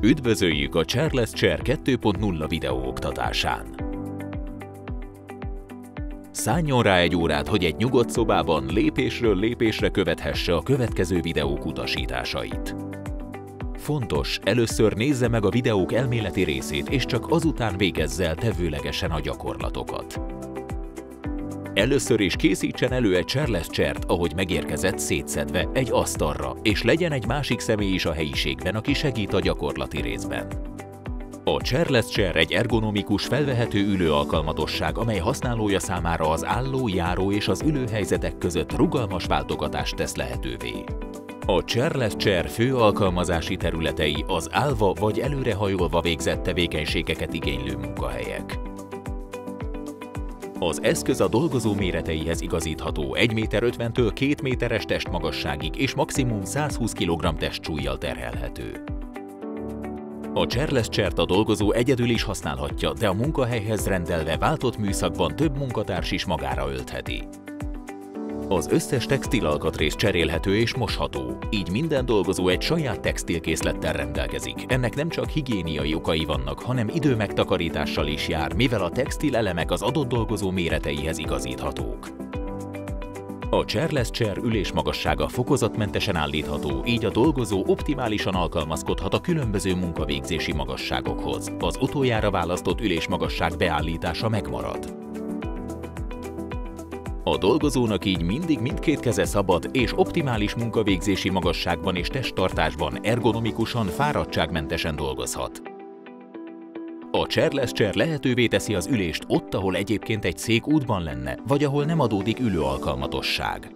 Üdvözöljük a Chairless Chair 2.0 videóoktatásán! Szálljon rá egy órát, hogy egy nyugodt szobában lépésről lépésre követhesse a következő videók utasításait. Fontos, először nézze meg a videók elméleti részét, és csak azután végezze el tevőlegesen a gyakorlatokat. Először is készítsen elő egy Chairless Chairt, ahogy megérkezett szétszedve egy asztalra, és legyen egy másik személy is a helyiségben, aki segít a gyakorlati részben. A Chairless Chair egy ergonomikus, felvehető ülőalkalmatosság, amely használója számára az álló, járó és az ülő helyzetek között rugalmas váltogatást tesz lehetővé. A Chairless Chair fő alkalmazási területei az állva vagy előrehajolva végzett tevékenységeket igénylő munkahelyek. Az eszköz a dolgozó méreteihez igazítható 1,50 m-től 2 méteres testmagasságig és maximum 120 kg testsúllyal terhelhető. A Chairless Chairt a dolgozó egyedül is használhatja, de a munkahelyhez rendelve váltott műszakban több munkatárs is magára öltheti. Az összes textilalkatrész cserélhető és mosható, így minden dolgozó egy saját textilkészlettel rendelkezik. Ennek nem csak higiéniai okai vannak, hanem időmegtakarítással is jár, mivel a textil elemek az adott dolgozó méreteihez igazíthatók. A Chairless Chair ülésmagassága fokozatmentesen állítható, így a dolgozó optimálisan alkalmazkodhat a különböző munkavégzési magasságokhoz. Az utoljára választott ülésmagasság beállítása megmarad. A dolgozónak így mindig mindkét keze szabad és optimális munkavégzési magasságban és testtartásban ergonomikusan, fáradtságmentesen dolgozhat. A Chairless Chair lehetővé teszi az ülést ott, ahol egyébként egy szék útban lenne, vagy ahol nem adódik ülőalkalmatosság.